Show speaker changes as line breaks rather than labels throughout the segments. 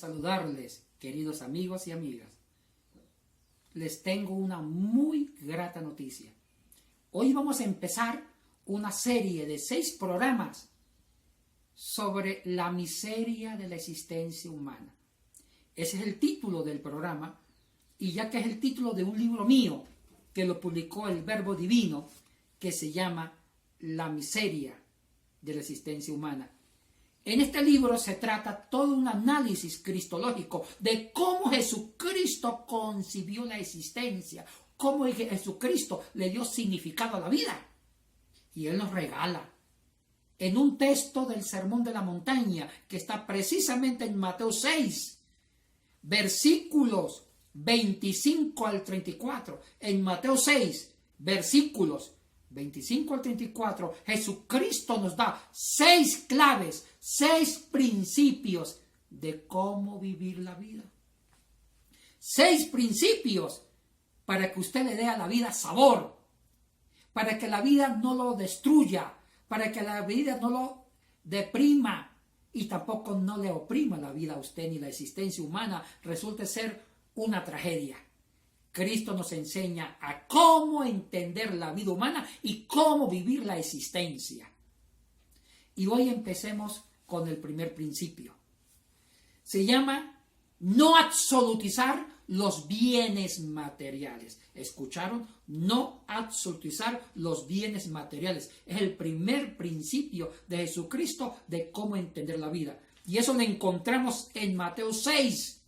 saludarles, queridos amigos y amigas. Les tengo una muy grata noticia. Hoy vamos a empezar una serie de 6 programas sobre la miseria de la existencia humana. Ese es el título del programa, y ya que es el título de un libro mío que lo publicó el Verbo Divino, que se llama La miseria de la existencia humana. En este libro se trata todo un análisis cristológico de cómo Jesucristo concibió la existencia, cómo Jesucristo le dio significado a la vida. Y Él nos regala en un texto del Sermón de la Montaña que está precisamente en Mateo 6, versículos 25 al 34. En Mateo 6, versículos 25 al 34, Jesucristo nos da 6 claves, 6 principios de cómo vivir la vida. 6 principios para que usted le dé a la vida sabor, para que la vida no lo destruya, para que la vida no lo deprima y tampoco no le oprima la vida a usted ni la existencia humana resulte ser una tragedia. Cristo nos enseña a cómo entender la vida humana y cómo vivir la existencia. Y hoy empecemos con el primer principio. Se llama no absolutizar los bienes materiales. ¿Escucharon? No absolutizar los bienes materiales. Es el primer principio de Jesucristo de cómo entender la vida. Y eso lo encontramos en Mateo 6,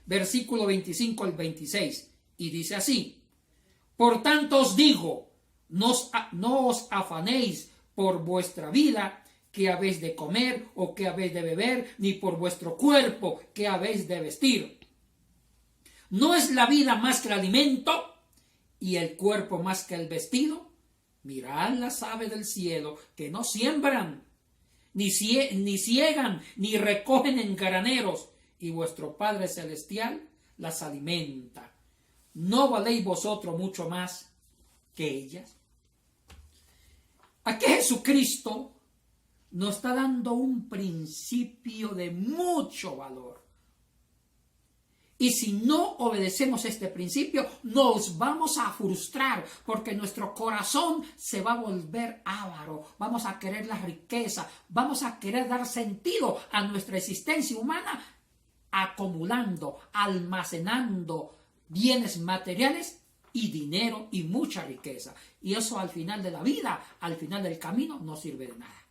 versículo 25 al 26. Y dice así: por tanto os digo, no os afanéis por vuestra vida, qué habéis de comer o qué habéis de beber, ni por vuestro cuerpo, qué habéis de vestir. ¿No es la vida más que el alimento y el cuerpo más que el vestido? Mirad las aves del cielo, que no siembran, ni ciegan, ni recogen en graneros, y vuestro Padre Celestial las alimenta. ¿No valéis vosotros mucho más que ellas? Aquí Jesucristo nos está dando un principio de mucho valor. Y si no obedecemos este principio, nos vamos a frustrar, porque nuestro corazón se va a volver avaro. Vamos a querer la riqueza, vamos a querer dar sentido a nuestra existencia humana, acumulando, almacenando bienes materiales y dinero y mucha riqueza. Y eso al final de la vida, al final del camino, no sirve de nada.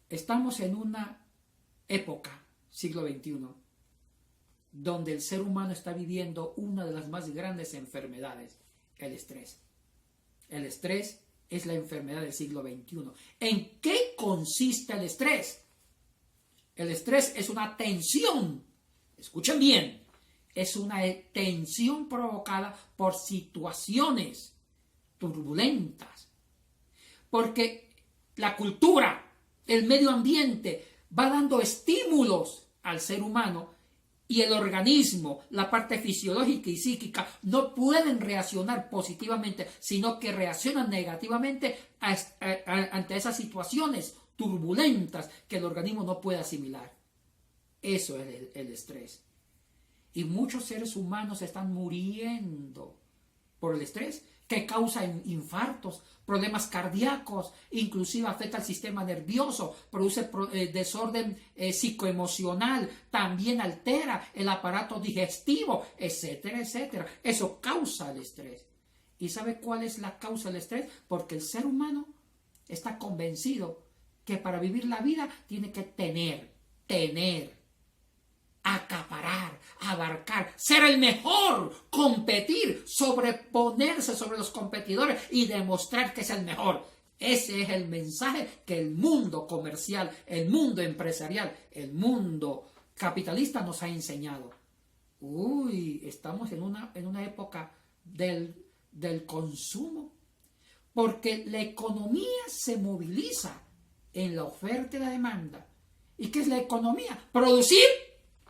Estamos en una época, siglo XXI, donde el ser humano está viviendo una de las más grandes enfermedades, el estrés. El estrés es la enfermedad del siglo XXI. ¿En qué consiste el estrés? El estrés es una tensión, escuchen bien, es una tensión provocada por situaciones turbulentas, porque la cultura, el medio ambiente va dando estímulos al ser humano y el organismo, la parte fisiológica y psíquica no pueden reaccionar positivamente, sino que reaccionan negativamente ante esas situaciones turbulentas que el organismo no puede asimilar. Eso es el estrés. Y muchos seres humanos están muriendo por el estrés, que causa infartos, problemas cardíacos, inclusive afecta al sistema nervioso, produce desorden psicoemocional, también altera el aparato digestivo, etcétera, etcétera. Eso causa el estrés. ¿Y sabe cuál es la causa del estrés? Porque el ser humano está convencido que para vivir la vida tiene que tener, acaparar, abarcar, ser el mejor, competir, sobreponerse sobre los competidores y demostrar que es el mejor. Ese es el mensaje que el mundo comercial, el mundo empresarial, el mundo capitalista nos ha enseñado. Estamos en una época del consumo, porque la economía se moviliza en la oferta y la demanda. ¿Y qué es la economía? Producir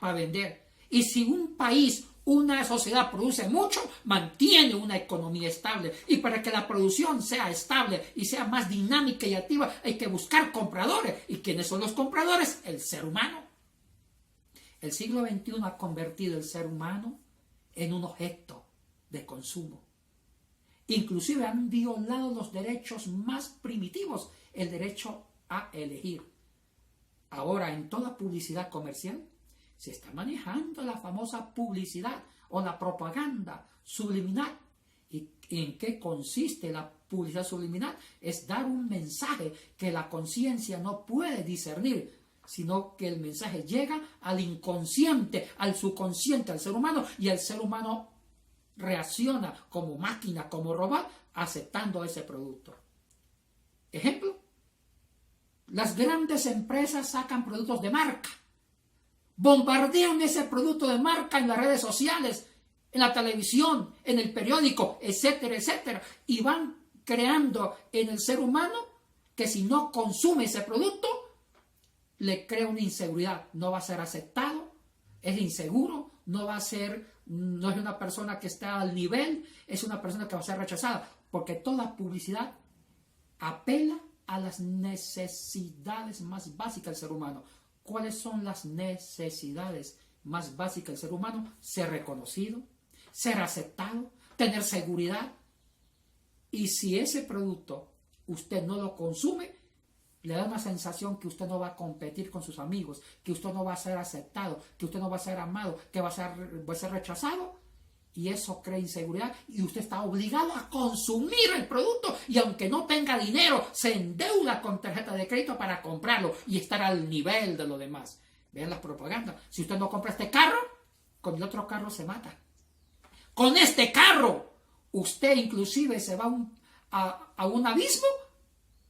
para vender. Y si un país, una sociedad produce mucho, mantiene una economía estable. Y para que la producción sea estable y sea más dinámica y activa, hay que buscar compradores. ¿Y quiénes son los compradores? El ser humano. El siglo XXI ha convertido el ser humano en un objeto de consumo. Inclusive han violado los derechos más primitivos, el derecho a elegir. Ahora, en toda publicidad comercial se está manejando la famosa publicidad o la propaganda subliminal. ¿Y en qué consiste la publicidad subliminal? Es dar un mensaje que la conciencia no puede discernir, sino que el mensaje llega al inconsciente, al subconsciente, al ser humano, y el ser humano reacciona como máquina, como robot, aceptando ese producto. Ejemplo, las grandes empresas sacan productos de marca, bombardean ese producto de marca en las redes sociales, en la televisión, en el periódico, etcétera, etcétera, y van creando en el ser humano que si no consume ese producto, le crea una inseguridad, no va a ser aceptado, es inseguro, no es una persona que está al nivel, es una persona que va a ser rechazada, porque toda publicidad apela a las necesidades más básicas del ser humano. ¿Cuáles son las necesidades más básicas del ser humano? Ser reconocido, ser aceptado, tener seguridad. Y si ese producto usted no lo consume, le da una sensación que usted no va a competir con sus amigos, que usted no va a ser aceptado, que usted no va a ser amado, que va a ser rechazado. Y eso crea inseguridad y usted está obligado a consumir el producto, y aunque no tenga dinero, se endeuda con tarjeta de crédito para comprarlo y estar al nivel de los demás. Vean las propagandas. Si usted no compra este carro, con el otro carro se mata. Con este carro, usted inclusive se va a un abismo.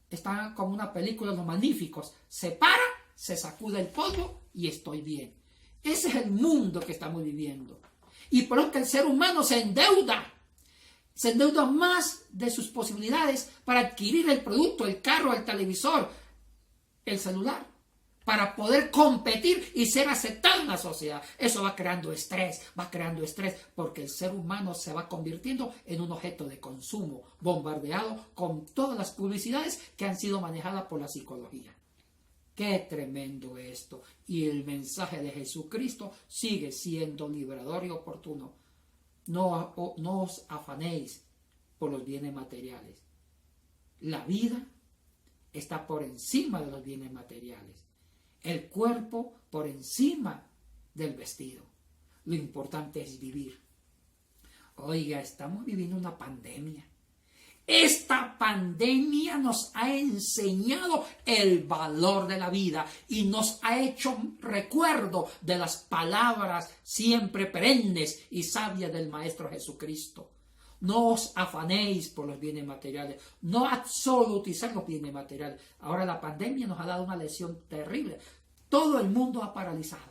Está como una película de Los Magníficos. Se para, se sacude el polvo y estoy bien. Ese es el mundo que estamos viviendo. Y por eso que el ser humano se endeuda más de sus posibilidades para adquirir el producto, el carro, el televisor, el celular, para poder competir y ser aceptado en la sociedad. Eso va creando estrés, porque el ser humano se va convirtiendo en un objeto de consumo, bombardeado con todas las publicidades que han sido manejadas por la psicología. Qué tremendo esto. Y el mensaje de Jesucristo sigue siendo liberador y oportuno. No os afanéis por los bienes materiales. La vida está por encima de los bienes materiales. El cuerpo por encima del vestido. Lo importante es vivir. Oiga, estamos viviendo una pandemia. Esta pandemia nos ha enseñado el valor de la vida y nos ha hecho recuerdo de las palabras siempre perennes y sabias del Maestro Jesucristo. No os afanéis por los bienes materiales, no absolutizar los bienes materiales. Ahora la pandemia nos ha dado una lección terrible. Todo el mundo ha paralizado.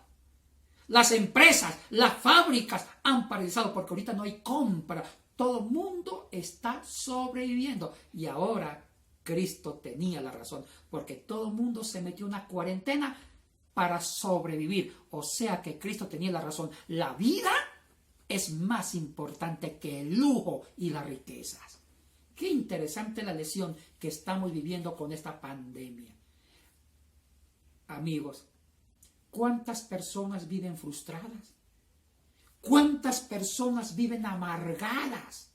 Las empresas, las fábricas han paralizado porque ahorita no hay compra. Todo el mundo está sobreviviendo. Y ahora Cristo tenía la razón, porque todo el mundo se metió en una cuarentena para sobrevivir. O sea que Cristo tenía la razón. La vida es más importante que el lujo y las riquezas. Qué interesante la lección que estamos viviendo con esta pandemia. Amigos, ¿cuántas personas viven frustradas? ¿Cuántas personas viven amargadas?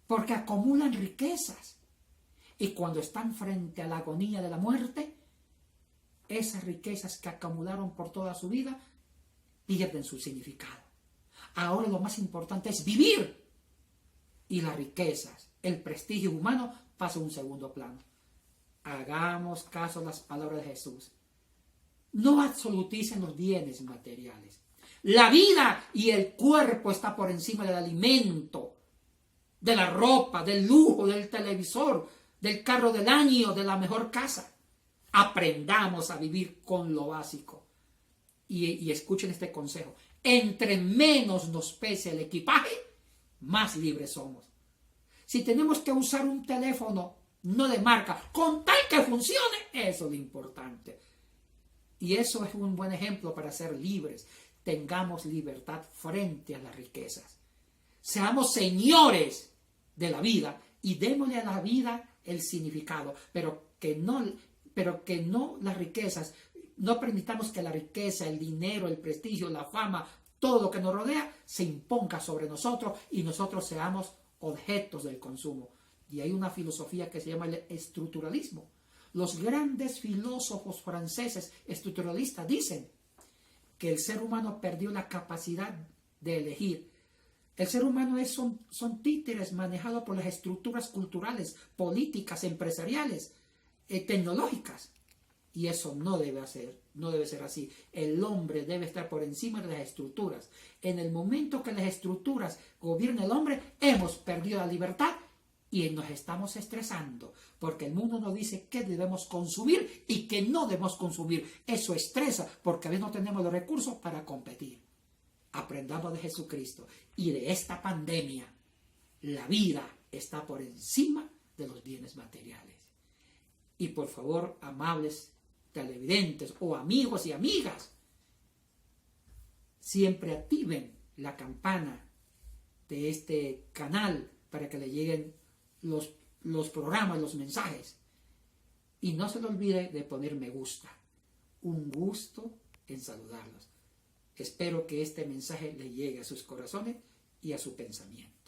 Porque acumulan riquezas. Y cuando están frente a la agonía de la muerte, esas riquezas que acumularon por toda su vida pierden su significado. Ahora lo más importante es vivir. Y las riquezas, el prestigio humano pasa a un segundo plano. Hagamos caso a las palabras de Jesús. No absoluticen los bienes materiales. La vida y el cuerpo está por encima del alimento, de la ropa, del lujo, del televisor, del carro del año, de la mejor casa. Aprendamos a vivir con lo básico. Y escuchen este consejo. Entre menos nos pese el equipaje, más libres somos. Si tenemos que usar un teléfono no de marca, con tal que funcione, eso es lo importante. Y eso es un buen ejemplo para ser libres. Tengamos libertad frente a las riquezas. Seamos señores de la vida y démosle a la vida el significado, pero que no las riquezas no permitamos que la riqueza, el dinero, el prestigio, la fama, todo lo que nos rodea se imponga sobre nosotros y nosotros seamos objetos del consumo. Y hay una filosofía que se llama el estructuralismo. Los grandes filósofos franceses estructuralistas dicen que el ser humano perdió la capacidad de elegir. El ser humano son títeres manejados por las estructuras culturales, políticas, empresariales, tecnológicas. Y eso no debe ser así. El hombre debe estar por encima de las estructuras. En el momento que las estructuras gobiernen el hombre, hemos perdido la libertad y nos estamos estresando, porque el mundo nos dice qué debemos consumir y qué no debemos consumir. Eso estresa, porque a veces no tenemos los recursos para competir. Aprendamos de Jesucristo y de esta pandemia. La vida está por encima de los bienes materiales. Y por favor, amables televidentes o amigos y amigas, siempre activen la campana de este canal para que le lleguen los programas, los mensajes. Y no se le olvide de poner me gusta. Un gusto en saludarlos. Espero que este mensaje le llegue a sus corazones y a su pensamiento.